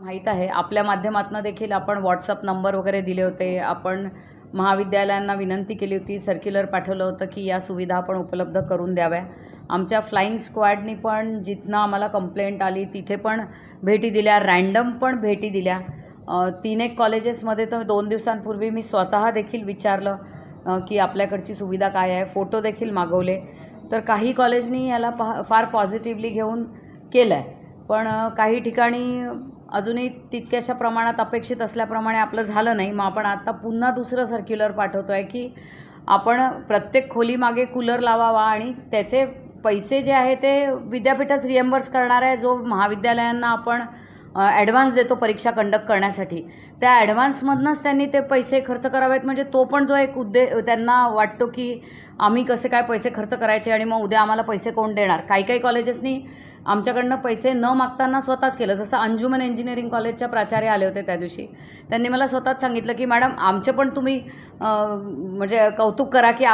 माहीत आहे आपल्या माध्यमातून देखील आपण व्हॉट्सअप नंबर वगैरे दिले होते. आपण महाविद्यालयांना विनंती केली होती, सर्क्युलर पाठवलं होतं की या सुविधा आपण उपलब्ध करून द्याव्या. आमच्या फ्लाइंग स्क्वॉडनी पण जिथनं आम्हाला कंप्लेंट आली तिथे पण भेटी दिल्या, रँडम पण भेटी दिल्या. 3-1 कॉलेजेसमध्ये तर 2 दिवसांपूर्वी मी स्वतः देखील विचारलं की आपल्याकडची सुविधा काय आहे, फोटो देखील मागवले. तर काही कॉलेजनी याला फार पॉझिटिव्हली घेऊन केलं आहे, पण काही ठिकाणी अजूनही तितक्याशा प्रमाणात अपेक्षित असल्याप्रमाणे आपलं झालं नाही. मग आपण आता पुन्हा दुसरं सर्क्युलर पाठवतो आहे की आपण प्रत्येक खोलीमागे कूलर लावावा आणि त्याचे पैसे जे आहे ते विद्यापीठच रिएम्बर्स करणार आहे. जो महाविद्यालयांना आपण ॲडव्हान्स देतो परीक्षा कंडक्ट करण्यासाठी, त्या ॲडव्हान्समधनंच त्यांनी ते पैसे खर्च करावेत. म्हणजे तो पण जो एक त्यांना वाटतो की आम्ही कसे काय पैसे खर्च करायचे आणि मग उद्या आम्हाला पैसे कोण देणार. काही काही आमच्याकडनं पैसे न मागताना स्वतःच केलं. जसं अंजुमन इंजिनिअरिंग कॉलेजच्या प्राचार्य आले होते त्या दिवशी, त्यांनी मला स्वतःच सांगितलं की मॅडम आमचे पण तुम्ही म्हणजे कौतुक करा की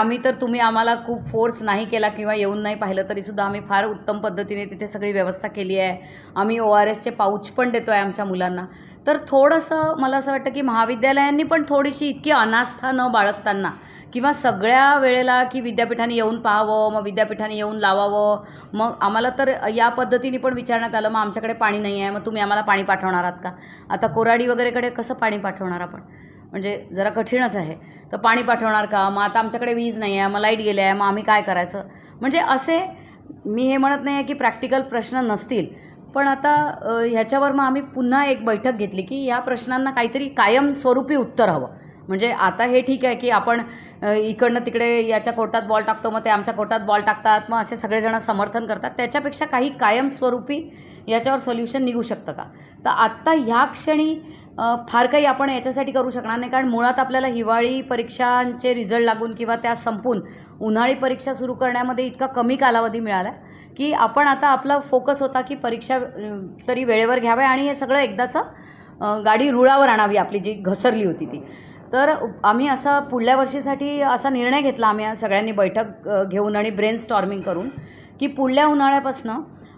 तुम्ही आम्हाला खूप फोर्स नाही केला किंवा येऊन नाही पाहिलं तरीसुद्धा आम्ही फार उत्तम पद्धतीने तिथे सगळी व्यवस्था केली आहे. आम्ही ORSचे पाऊच पण देतो आहे आमच्या मुलांना. तर थोडंसं मला असं वाटतं की महाविद्यालयांनी पण थोडीशी इतकी अनास्था न बाळगताना किंवा सगळ्या वेळेला की विद्यापीठाने येऊन पाहावं, मग विद्यापीठाने येऊन लावावं. मग आम्हाला तर या पद्धतीने पण विचारण्यात आलं, मग आमच्याकडे पाणी नाही आहे, मग तुम्ही आम्हाला पाणी पाठवणार आहात का. आता कोराडी वगैरेकडे कसं पाणी पाठवणार आपण, म्हणजे जरा कठीणच आहे. तर पाणी पाठवणार का, मग आता आमच्याकडे वीज नाही आहे, मग लाईट गेले आहे, मग आम्ही काय करायचं. म्हणजे असे मी हे म्हणत नाही आहे की प्रॅक्टिकल प्रश्न नसतील, पण आता ह्याच्यावर मग आम्ही पुन्हा एक बैठक घेतली की या प्रश्नांना काहीतरी कायमस्वरूपी उत्तर हवं. म्हणजे आता हे ठीक आहे की आपण इकडनं तिकडे याच्या कोर्टात बॉल टाकतो, मग ते आमच्या कोर्टात बॉल टाकतात, मग असे सगळेजण समर्थन करतात. त्याच्यापेक्षा काही कायमस्वरूपी याच्यावर सोल्युशन निघू शकतं का. तर आत्ता ह्या क्षणी फार काही आपण याच्यासाठी करू शकणार नाही, कारण मुळात आपल्याला हिवाळी परीक्षांचे रिझल्ट लागून किंवा त्या संपून उन्हाळी परीक्षा सुरू करण्यामध्ये इतका कमी कालावधी मिळाला की आपण आता आपला फोकस होता की परीक्षा तरी वेळेवर घ्याव्या आणि हे सगळं एकदाचं गाडी रुळावर आणावी आपली जी घसरली होती ती. तर आम्ही असा पुढल्या वर्षीसाठी असा निर्णय घेतला, आम्ही सगळ्यांनी बैठक घेऊन आणि ब्रेन स्टॉर्मिंग करून की पुढल्या उन्हाळ्यापासून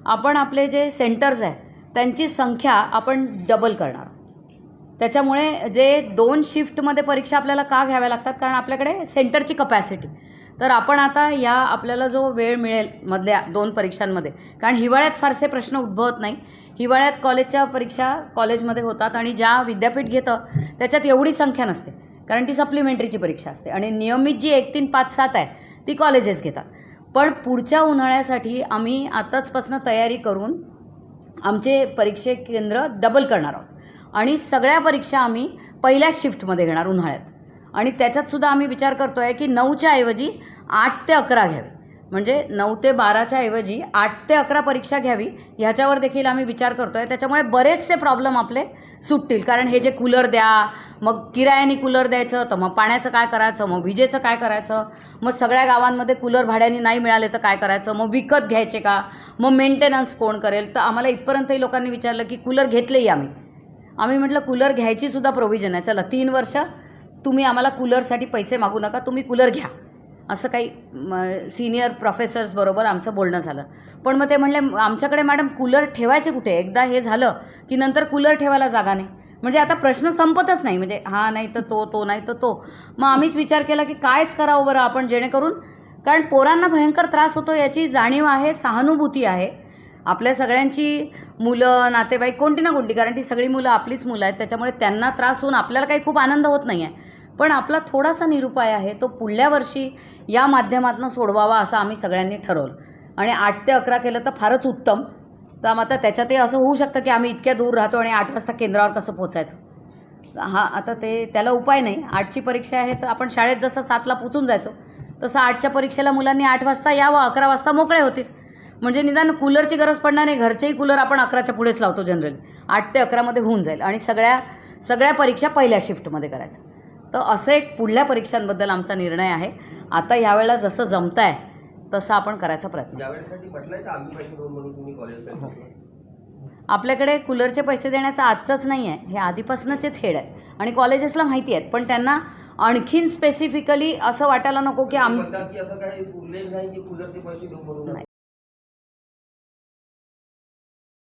आपण आपले जे सेंटर्स आहे त्यांची संख्या आपण डबल करणार. त्याच्यामुळे जे 2 शिफ्टमध्ये परीक्षा आपल्याला का घ्याव्या लागतात, कारण आपल्याकडे सेंटरची कपॅसिटी. तर आपण आता या आपल्याला जो वेळ मिळेल मधल्या 2 परीक्षांमध्ये, कारण हिवाळ्यात फारसे प्रश्न उद्भवत नाही. हिवाळ्यात कॉलेजच्या परीक्षा कॉलेजमध्ये होतात आणि ज्या विद्यापीठ घेतं त्याच्यात एवढी संख्या नसते, कारण ती सप्लिमेंटरीची परीक्षा असते. आणि नियमित जी 1, 3, 5, 7 आहे ती कॉलेजेस घेतात. पण पुढच्या उन्हाळ्यासाठी आम्ही आताचपासून तयारी करून आमचे परीक्षे केंद्र डबल करणार आहोत आणि सगळ्या परीक्षा आम्ही पहिल्याच शिफ्टमध्ये घेणार उन्हाळ्यात. आणि त्याच्यातसुद्धा आम्ही विचार करतो आहे की 9च्या ऐवजी 8 ते 11 घ्यावी. म्हणजे 9 ते 12च्या ऐवजी 8 ते 11 परीक्षा घ्यावी, ह्याच्यावर देखील आम्ही विचार करतो आहे. त्याच्यामुळे बरेचसे प्रॉब्लेम आपले सुटतील. कारण हे जे कूलर द्या, मग किरायाने कूलर द्यायचं, तर मग पाण्याचं काय करायचं, मग विजेचं काय करायचं, मग सगळ्या गावांमध्ये कूलर भाड्याने नाही मिळाले तर काय करायचं, मग विकत घ्यायचे का, मग मेंटेनन्स कोण करेल. तर आम्हाला इथपर्यंतही लोकांनी विचारलं की कूलर घेतलेही आम्ही म्हटलं कूलर घ्यायचीसुद्धा प्रोव्हिजन आहे. चला 3 वर्ष तुम्ही आम्हाला कूलरसाठी पैसे मागू नका, तुम्ही कूलर घ्या. असं काही सिनियर प्रोफेसर्स बरोबर आमचं बोलणं झालं. पण मग ते म्हणले आमच्याकडे मॅडम कूलर ठेवायचे कुठे, एकदा हे झालं की नंतर कूलर ठेवायला जागा नाही. म्हणजे आता प्रश्न संपतच नाही, म्हणजे हा नाही तर तो नाही तर तो. मग आम्हीच विचार केला की कायच करावं बरं आपण, जेणेकरून, कारण पोरांना भयंकर त्रास होतो याची जाणीव आहे, सहानुभूती आहे. आपल्या सगळ्यांची मुलं नातेवाईक कोणती ना कोणती, कारण ती सगळी मुलं आपलीच मुलं आहेत, त्याच्यामुळे त्यांना त्रास होऊन आपल्याला काही खूप आनंद होत नाही आहे. पण आपला थोडासा निरुपाय आहे तो पुढल्या वर्षी या माध्यमातून सोडवावा असं आम्ही सगळ्यांनी ठरवलं. आणि 8 ते 11 केलं तर फारच उत्तम. तर आता त्याच्यातही असं होऊ शकतं की आम्ही इतक्या दूर राहतो आणि 8 वाजता केंद्रावर कसं पोचायचं. आता त्याला उपाय नाही. 8ची परीक्षा आहे तर आपण शाळेत जसं 7ला पोचून जायचो तसं 8च्या परीक्षेला मुलांनी 8 वाजता यावं, 11 वाजता मोकळे होतील. म्हणजे निदान कूलरची गरज पडणार नाही. घरचेही कूलर आपण 11च्या पुढेच लावतो जनरली. 8 ते 11मध्ये होऊन जाईल आणि सगळ्या परीक्षा पहिल्या शिफ्टमध्ये करायचं. तर असं एक पुढल्या परीक्षांबद्दल आमचा निर्णय आहे. आता ह्यावेळेला जसं जमतं आहे तसं आपण करायचा प्रयत्न. आपल्याकडे कूलरचे पैसे देण्याचं आजचंच नाही आहे, हे आधीपासूनचेच हेड आहे आणि कॉलेजेसला माहिती आहेत. पण त्यांना आणखीन स्पेसिफिकली असं वाटायला नको की नाही.